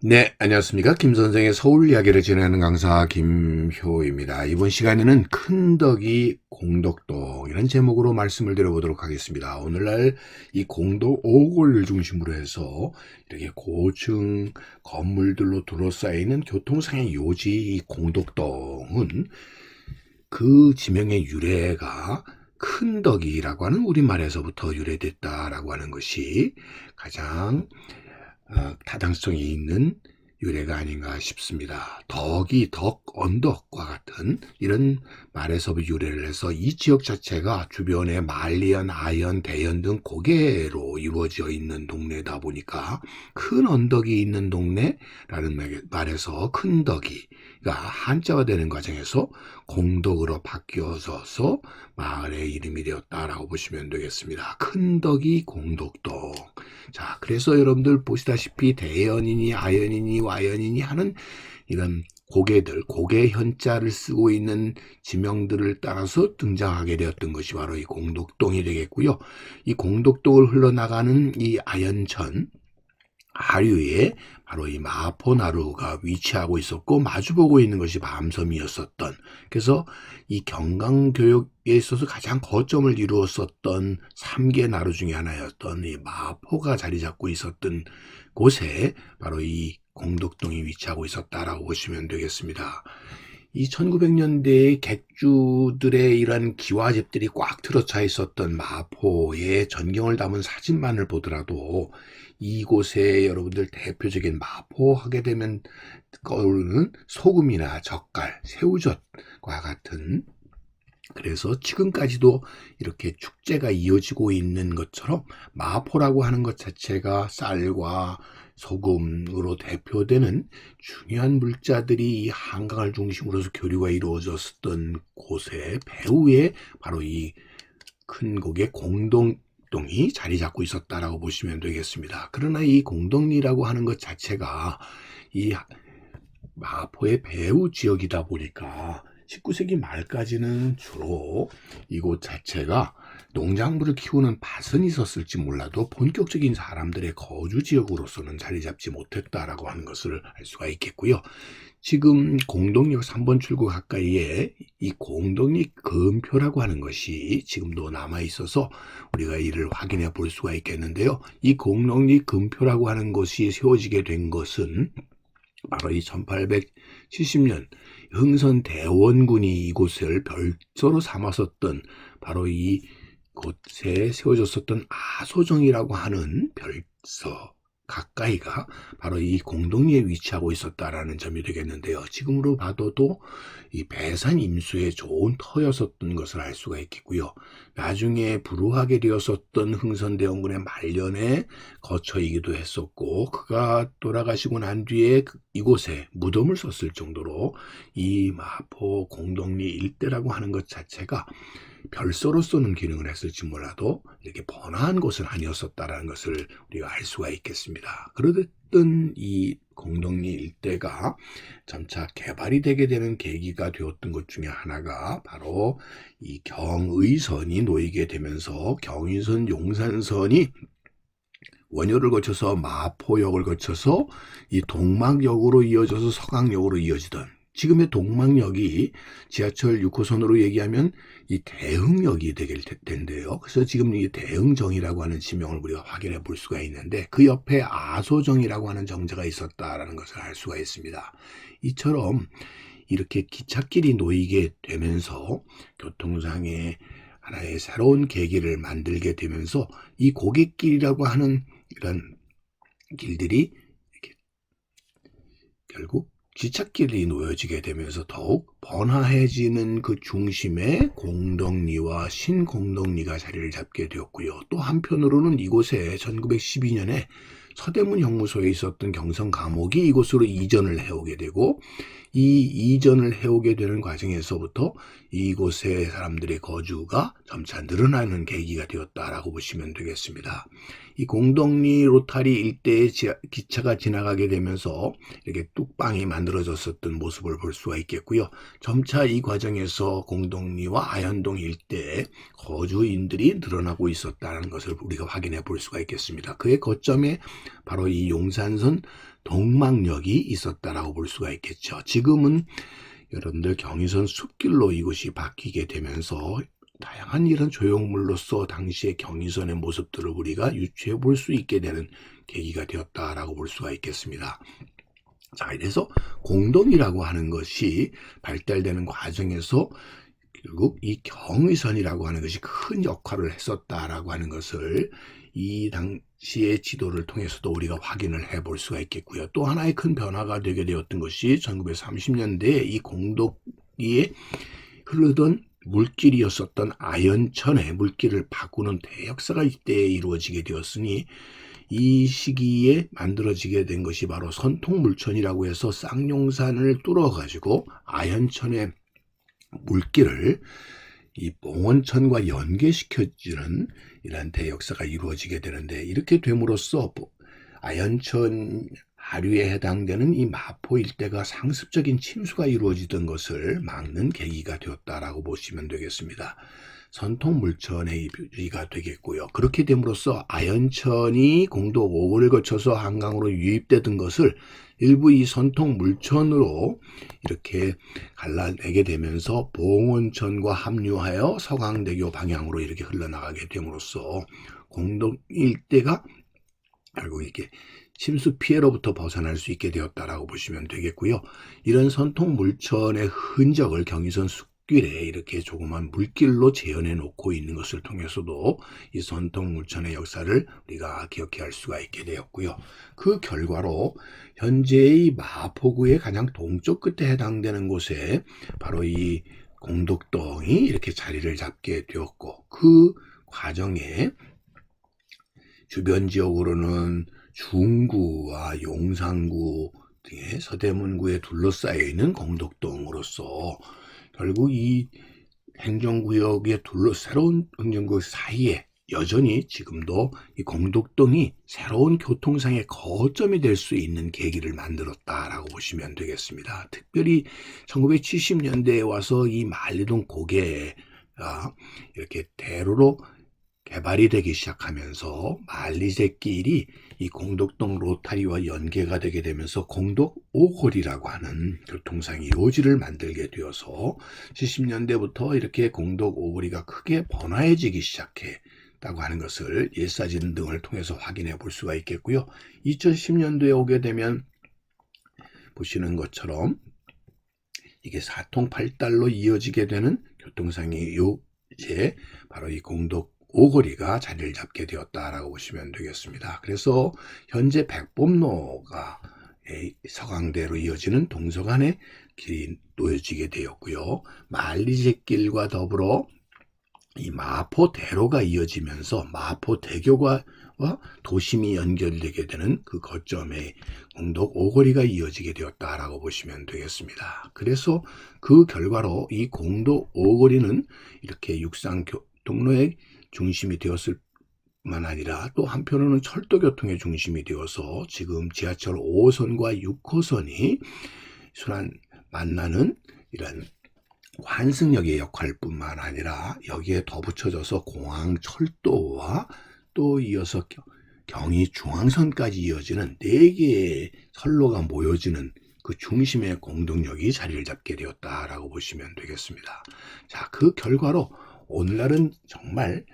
네, 안녕하십니까. 김 선생의 서울 이야기를 진행하는 강사 김효입니다. 이번 시간에는 큰덕이 공덕동이라는 제목으로 말씀을 드려보도록 하겠습니다. 오늘날 이 공덕5호를 중심으로 해서 이렇게 고층 건물들로 둘러싸이는 교통상의 요지 이 공덕동은 그 지명의 유래가 큰덕이라고 하는 우리말에서부터 유래됐다라고 하는 것이 가장 타당성이 있는 유래가 아닌가 싶습니다. 덕이 덕, 언덕과 같은 이런 말에서 유래를 해서 이 지역 자체가 주변에 말리연, 아연, 대연 등 고개로 이루어져 있는 동네다 보니까 큰 언덕이 있는 동네라는 말에서 큰 덕이가 한자가 되는 과정에서 공덕으로 바뀌어서 마을의 이름이 되었다라고 보시면 되겠습니다. 큰 덕이 공덕동. 자, 그래서 여러분들 보시다시피 대연이니 아연이니 와연이니 하는 이런 고개들, 고개 현자를 쓰고 있는 지명들을 따라서 등장하게 되었던 것이 바로 이 공덕동이 되겠고요. 이 공덕동을 흘러나가는 이 아연천 하류에 바로 이 마포나루가 위치하고 있었고 마주보고 있는 것이 밤섬이었었던, 그래서 이 경강교역에 있어서 가장 거점을 이루었었던 3개 나루 중에 하나였던 이 마포가 자리 잡고 있었던 곳에 바로 이 공덕동이 위치하고 있었다라고 보시면 되겠습니다. 이 1900년대의 객주들의 이런 기와집들이 꽉 틀어차 있었던 마포의 전경을 담은 사진만을 보더라도 이곳에 여러분들 대표적인 마포 하게 되면 떠오르는 소금이나 젓갈, 새우젓과 같은, 그래서 지금까지도 이렇게 축제가 이어지고 있는 것처럼 마포라고 하는 것 자체가 쌀과 소금으로 대표되는 중요한 물자들이 이 한강을 중심으로 해서 교류가 이루어졌던 곳에 배후에 바로 이 큰 곡의 공덕동이 자리 잡고 있었다라고 보시면 되겠습니다. 그러나 이 공덕리라고 하는 것 자체가 이 마포의 배후 지역이다 보니까 19세기 말까지는 주로 이곳 자체가 농작물을 키우는 밭은 있었을지 몰라도 본격적인 사람들의 거주 지역으로서는 자리 잡지 못했다라고 하는 것을 알 수가 있겠고요. 지금 공덕역 3번 출구 가까이에 이 공덕리 금표라고 하는 것이 지금도 남아있어서 우리가 이를 확인해 볼 수가 있겠는데요. 이 공덕리 금표라고 하는 것이 세워지게 된 것은 바로 이 1870년 흥선대원군이 이곳을 별서로 삼았었던 바로 이곳에 세워졌었던 아소정이라고 하는 별서 가까이가 바로 이 공덕리에 위치하고 있었다라는 점이 되겠는데요. 지금으로 봐도 이 배산 임수에 좋은 터였었던 것을 알 수가 있겠고요. 나중에 불우하게 되었었던 흥선대원군의 말년에 거처이기도 했었고, 그가 돌아가시고 난 뒤에 이곳에 무덤을 썼을 정도로 이 마포 공덕리 일대라고 하는 것 자체가 별서로서는 기능을 했을지 몰라도 이렇게 번화한 곳은 아니었었다라는 것을 우리가 알 수가 있겠습니다. 그러던 이 공덕리 일대가 점차 개발이 되게 되는 계기가 되었던 것 중에 하나가 바로 이 경의선이 놓이게 되면서 경의선 용산선이 원효를 거쳐서 마포역을 거쳐서 이 동막역으로 이어져서 서강역으로 이어지던, 지금의 동막역이 지하철 6호선으로 얘기하면 이 대흥역이 되게 텐데요. 그래서 지금 이 대흥정이라고 하는 지명을 우리가 확인해 볼 수가 있는데, 그 옆에 아소정이라고 하는 정자가 있었다라는 것을 알 수가 있습니다. 이처럼 이렇게 기찻길이 놓이게 되면서 교통상의 하나의 새로운 계기를 만들게 되면서 이 고갯길이라고 하는 이런 길들이 이렇게 결국 기찻길이 놓여지게 되면서 더욱 번화해지는 그 중심에 공덕리와 신공덕리가 자리를 잡게 되었고요. 또 한편으로는 이곳에 1912년에 서대문 형무소에 있었던 경성 감옥이 이곳으로 이전을 해오게 되고, 이 이전을 해오게 되는 과정에서부터 이곳의 사람들의 거주가 점차 늘어나는 계기가 되었다라고 보시면 되겠습니다. 이 공덕리 로타리 일대에 기차가 지나가게 되면서 이렇게 뚝방이 만들어졌었던 모습을 볼 수가 있겠고요. 점차 이 과정에서 공덕리와 아현동 일대에 거주인들이 늘어나고 있었다는 것을 우리가 확인해 볼 수가 있겠습니다. 그의 거점에 바로 이 용산선 동막역이 있었다라고 볼 수가 있겠죠. 지금은 여러분들 경의선 숲길로 이곳이 바뀌게 되면서 다양한 이런 조형물로서 당시의 경의선의 모습들을 우리가 유추해 볼 수 있게 되는 계기가 되었다라고 볼 수가 있겠습니다. 자, 이래서 공덕이라고 하는 것이 발달되는 과정에서 결국 이 경의선이라고 하는 것이 큰 역할을 했었다라고 하는 것을 이 당시의 지도를 통해서도 우리가 확인을 해 볼 수가 있겠고요. 또 하나의 큰 변화가 되게 되었던 것이 1930년대에 이 공덕리에 흐르던 물길이었었던 아현천의 물길을 바꾸는 대역사가 이때에 이루어지게 되었으니 이 시기에 만들어지게 된 것이 바로 선통물천이라고 해서 쌍용산을 뚫어가지고 아현천의 물길을 이 봉원천과 연계시켜주는 이러한 대역사가 이루어지게 되는데, 이렇게 됨으로써 아현천 하류에 해당되는 이 마포 일대가 상습적인 침수가 이루어지던 것을 막는 계기가 되었다라고 보시면 되겠습니다. 선통물천의 유의가 되겠고요. 그렇게 됨으로써 아현천이 공덕 5호를 거쳐서 한강으로 유입되던 것을 일부 이 선통물천으로 이렇게 갈라내게 되면서 봉원천과 합류하여 서강대교 방향으로 이렇게 흘러나가게 됨으로써 공덕 일대가 결국 이렇게 침수 피해로부터 벗어날 수 있게 되었다라고 보시면 되겠고요. 이런 선통물천의 흔적을 경의선 숲길에 이렇게 조그만 물길로 재현해 놓고 있는 것을 통해서도 이 선통물천의 역사를 우리가 기억할 수가 있게 되었고요. 그 결과로 현재의 마포구의 가장 동쪽 끝에 해당되는 곳에 바로 이 공덕동이 이렇게 자리를 잡게 되었고, 그 과정에 주변 지역으로는 중구와 용산구 등의 서대문구에 둘러싸여 있는 공덕동으로서 결국 이 행정구역에 새로운 행정구역 사이에 여전히 지금도 이 공덕동이 새로운 교통상의 거점이 될 수 있는 계기를 만들었다라고 보시면 되겠습니다. 특별히 1970년대에 와서 이 만리동 고개가 이렇게 대로로 개발이 되기 시작하면서 만리제길이 이 공덕동 로타리와 연계가 되게 되면서 공덕 오거리라고 하는 교통상의 요지를 만들게 되어서 70년대부터 이렇게 공덕 오거리가 크게 번화해지기 시작했다고 하는 것을 옛사진 등을 통해서 확인해 볼 수가 있겠고요. 2010년도에 오게 되면 보시는 것처럼 이게 사통팔달로 이어지게 되는 교통상의 요지에 바로 이 공덕 오거리가 자리를 잡게 되었다라고 보시면 되겠습니다. 그래서 현재 백범로가 서강대로 이어지는 동서간의 길이 놓여지게 되었고요. 만리제길과 더불어 이 마포대로가 이어지면서 마포대교와 도심이 연결되게 되는 그 거점에 공덕 오거리가 이어지게 되었다라고 보시면 되겠습니다. 그래서 그 결과로 이 공덕 오거리는 이렇게 육상통로의 중심이 되었을 뿐만 아니라 또 한편으로는 철도교통의 중심이 되어서 지금 지하철 5호선과 6호선이 순환 만나는 이런 환승역의 역할뿐만 아니라 여기에 덧붙여져서 공항철도와 또 이어서 경의중앙선까지 이어지는 4개의 선로가 모여지는 그 중심의 공덕역이 자리를 잡게 되었다라고 보시면 되겠습니다. 자, 그 결과로 오늘날은 정말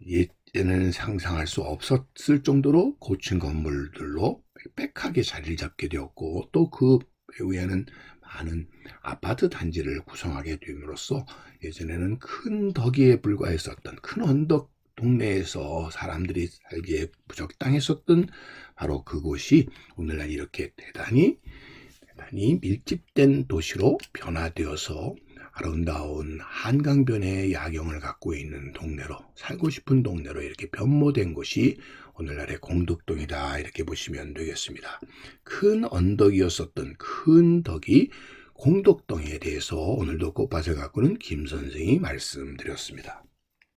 예전에는 상상할 수 없었을 정도로 고층 건물들로 빽빽하게 자리를 잡게 되었고, 또 그 배후에는 많은 아파트 단지를 구성하게 됨으로써 예전에는 큰 덕이에 불과했었던 큰 언덕 동네에서 사람들이 살기에 부적당했었던 바로 그곳이 오늘날 이렇게 대단히 밀집된 도시로 변화되어서 아름다운 한강변의 야경을 갖고 있는 동네로, 살고 싶은 동네로 이렇게 변모된 곳이 오늘날의 공덕동이다, 이렇게 보시면 되겠습니다. 큰 언덕이었었던 큰 덕이 공덕동에 대해서 오늘도 꽃밭을 가꾸는 김 선생이 말씀드렸습니다.